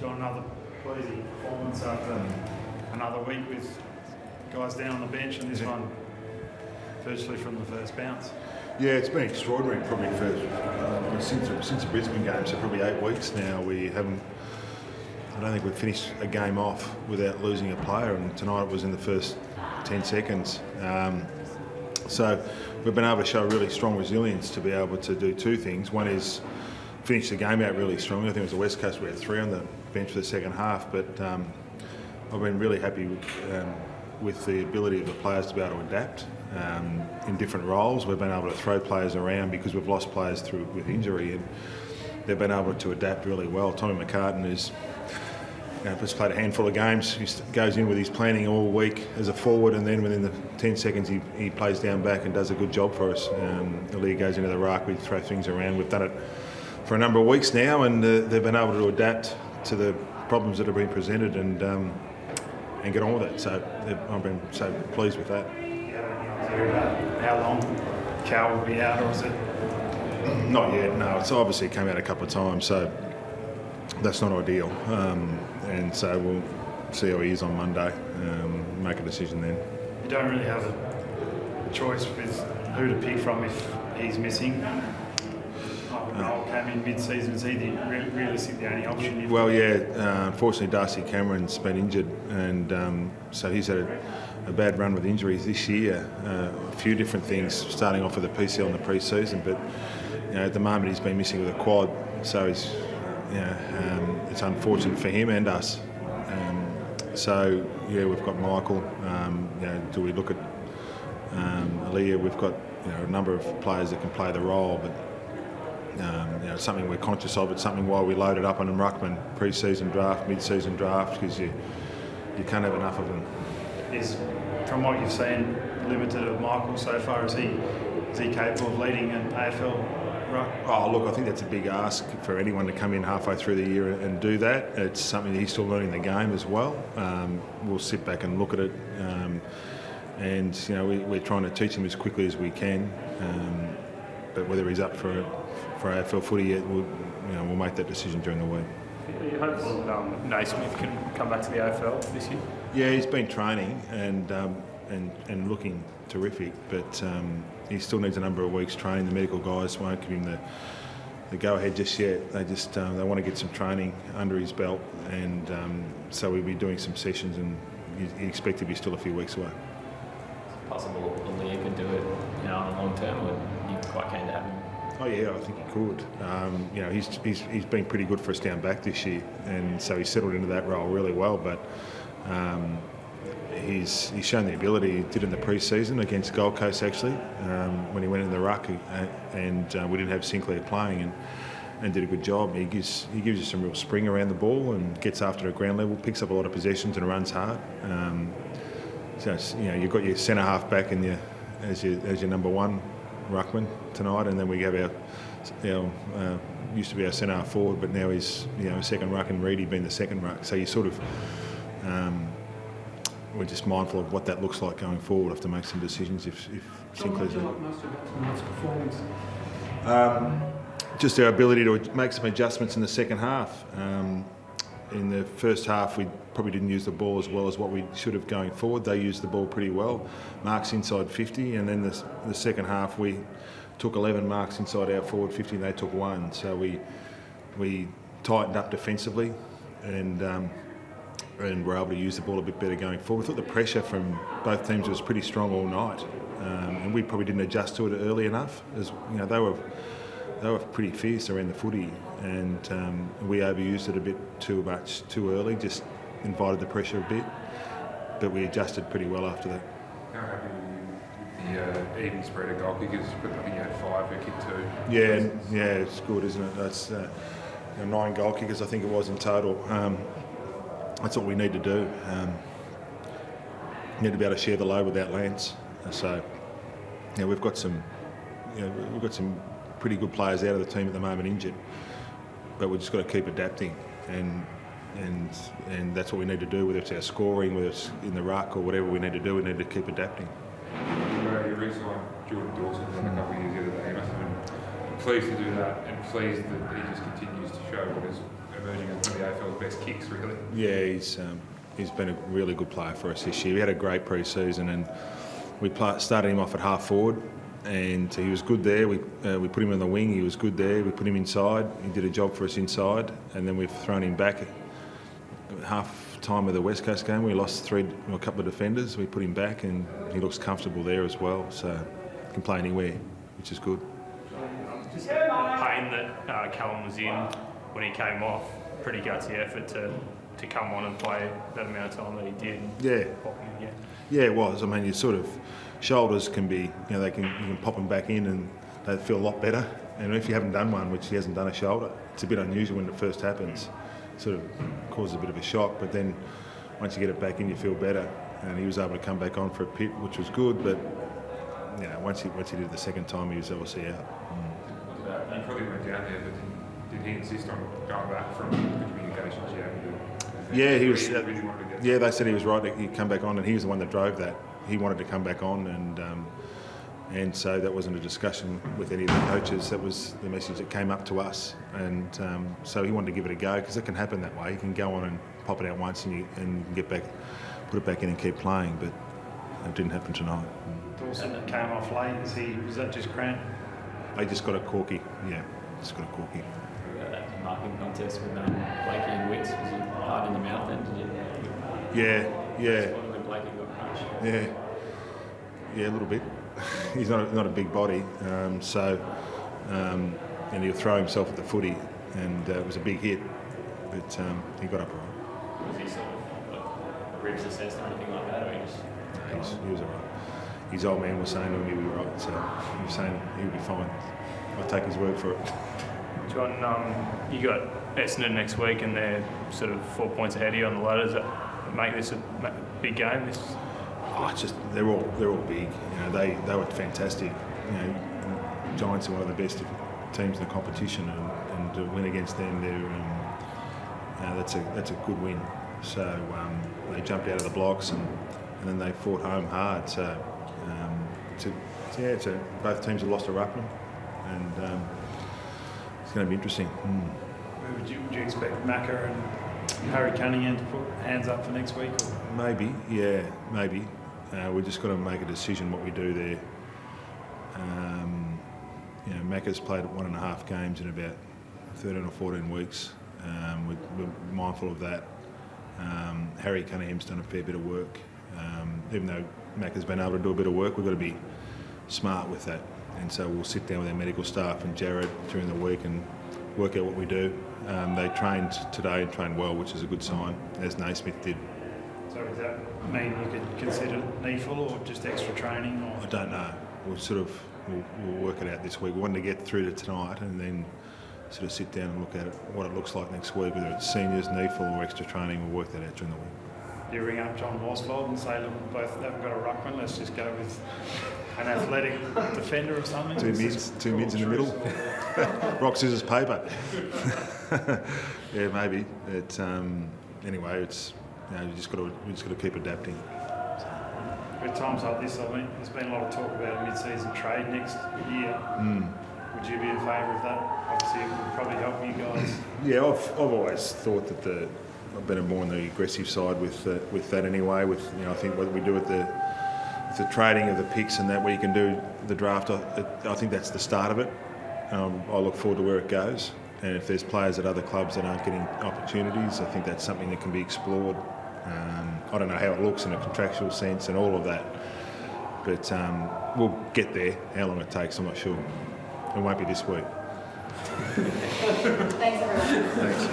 John, another pleasing performance after another week with guys down on the bench, and this one virtually from the first bounce. Yeah, it's been extraordinary probably for since the Brisbane game, so probably 8 weeks now. I don't think we've finished a game off without losing a player, and tonight it was in the first 10 seconds. So we've been able to show really strong resilience to be able to do two things. One is finish the game out really strongly. I think it was the West Coast, we had 3 on the bench for the second half, but I've been really happy with the ability of the players to be able to adapt in different roles. We've been able to throw players around because we've lost players with injury, and they've been able to adapt really well. Tommy McCartan is just played a handful of games. He goes in with his planning all week as a forward, and then within the 10 seconds he plays down back and does a good job for us. The league goes into the ruck, we throw things around. We've done it for a number of weeks now, and they've been able to adapt to the problems that have been presented and get on with it. So I've been so pleased with that. How long Cal will be out, or is it? Not yet, no. It's obviously come out a couple of times, so that's not ideal. And so we'll see how he is on Monday, make a decision then. You don't really have a choice with who to pick from if he's missing. Noel came in mid-season. Is he realistically the only option? Well, yeah. Unfortunately, Darcy Cameron's been injured, and so he's had a bad run with injuries this year. A few different things, starting off with a PCL in the pre-season, but at the moment he's been missing with a quad, so he's. It's unfortunate for him and us. So yeah, we've got Michael. Do we look at Aaliyah? We've got a number of players that can play the role, but it's something we're conscious of. It's something why we loaded up on a ruckman pre-season draft, mid-season draft, because you can't have enough of them. Is, from what you've seen, limited of Michael so far? Is he capable of leading an AFL? Right. Oh, look, I think that's a big ask for anyone to come in halfway through the year and do that. It's something that he's still learning the game as well. We'll sit back and look at it, and we're trying to teach him as quickly as we can. But whether he's up for AFL footy yet, we'll make that decision during the week. Are you hopeful that Naismith can come back to the AFL this year? Yeah, he's been training and looking terrific, but he still needs a number of weeks training. The medical guys won't give him the go-ahead just yet. They just they want to get some training under his belt, and so we'll be doing some sessions, and you expect to be still a few weeks away. Is it possible Aaliyah could do it on a long term, or are you quite keen to have him? Oh yeah, I think he could. He's been pretty good for us down back this year, and so he's settled into that role really well. But he's shown the ability. He did in the pre-season against Gold Coast actually, when he went in the ruck, and we didn't have Sinclair playing, and did a good job. He gives you some real spring around the ball and gets after the ground level, picks up a lot of possessions and runs hard. So you've got your centre half back and as your number one ruckman tonight, and then we have our used to be our centre half forward, but now he's second ruck, and Reedy being the second ruck. So you sort of we're just mindful of what that looks like going forward. We'll have to make some decisions if Sinclair's there. Most about tonight's performance. Just our ability to make some adjustments in the second half. In the first half, we probably didn't use the ball as well as what we should have going forward. They used the ball pretty well. Marks inside 50, and then the second half we took 11 marks inside our forward 50, and they took 1. So we tightened up defensively, and we're able to use the ball a bit better going forward. We thought the pressure from both teams was pretty strong all night, and we probably didn't adjust to it early enough. As they were pretty fierce around the footy, and we overused it a bit too much too early, just invited the pressure a bit, but we adjusted pretty well after that. How happy were you with the even spread of goal kickers? I think you had 5 who kicked 2. Yeah, it's good, isn't it? That's 9 goal kickers, I think it was in total. That's what we need to do. We need to be able to share the load without Lance. So we've got some pretty good players out of the team at the moment injured, but we've just got to keep adapting, and that's what we need to do, whether it's our scoring, whether it's in the ruck or whatever we need to do. We need to keep adapting. You re-signed Jordan Dawson a couple of years the other day. You must have been pleased to do that, and pleased that he just continues to show what is a emerging as one of the AFL's best kicks, really. Yeah, he's been a really good player for us this year. We had a great pre-season and we started him off at half forward and he was good there. We put him on the wing, he was good there. We put him inside, he did a job for us inside, and then we've thrown him back at half time of the West Coast game. We lost a couple of defenders, we put him back and he looks comfortable there as well, so he can play anywhere, which is good. Just the pain that Callum was in when he came off, pretty gutsy effort to come on and play that amount of time that he did. Yeah. Pop him again. Yeah, it was. I mean, your sort of shoulders can be, you know, you can pop them back in and they feel a lot better. And if you haven't done one, which he hasn't done a shoulder, it's a bit unusual when it first happens. It sort of causes a bit of a shock, but then once you get it back in, you feel better. And he was able to come back on for a pit, which was good, but you know, once he did it the second time, he was obviously out. You probably went down there, but did he insist on going back from the communications you had? Yeah, he was. Really wanted to get Yeah, they said he was right that he'd come back on, and he was the one that drove that. He wanted to come back on, and so that wasn't a discussion with any of the coaches. That was the message that came up to us, and so he wanted to give it a go because it can happen that way. You can go on and pop it out once, and you can get back, put it back in, and keep playing. But it didn't happen tonight. Dawson came off late. Was that just cramp? They just got a corky. Yeah, just got a corky. That marking contest with Blakey and Wicks, was it hard in the mouth then? Did you? Yeah. When Blakey got punched. Yeah, a little bit. He's not a big body, and he'll throw himself at the footy, and it was a big hit, but he got up all right. Was he sort of like, ribs assessed or anything like that, or he just? No, he was all right. His old man was saying to him he'll be right, so he was saying he'll be fine. I'll take his word for it. John, you got Essendon next week and they're sort of 4 points ahead of you on the ladder. Does that make this a big game? It's just they're all big. You know, they were fantastic. You know, Giants are one of the best teams in the competition, and to win against them, that's a good win. So they jumped out of the blocks and then they fought home hard. So both teams have lost a ruckman, and it's going to be interesting. Would you expect Macca and Harry Cunningham to put hands up for next week? Or? Maybe. We've just got to make a decision what we do there. Macca's played 1.5 games in about 13 or 14 weeks. We're mindful of that. Harry Cunningham's done a fair bit of work. Even though Macca's been able to do a bit of work, we've got to be smart with that. And so we'll sit down with our medical staff and Jared during the week and work out what we do. They trained today and trained well, which is a good sign, as Naismith did. So does that mean you could consider NEFL or just extra training? Or? I don't know. We'll work it out this week. We wanted to get through to tonight and then sort of sit down and look at it, what it looks like next week, whether it's seniors, NEFL or extra training. We'll work that out during the week. Do you ring up John Worsfold and say, look, we both haven't got a ruckman, let's just go with an athletic defender or something? Two mids in the middle. Rock, scissors, paper. Yeah, maybe. Anyway, it's we just got to keep adapting. At times like this, I mean, there's been a lot of talk about a mid-season trade next year. Would you be in favour of that? Obviously, it would probably help you guys. Yeah, I've always thought that I've been more on the aggressive side with that anyway. I think what we do with the trading of the picks and that, where you can do the draft, I think that's the start of it. I look forward to where it goes, and if there's players at other clubs that aren't getting opportunities, I think that's something that can be explored. I don't know how it looks in a contractual sense and all of that, but we'll get there. How long it takes, I'm not sure. It won't be this week. Thanks, everyone. Thanks.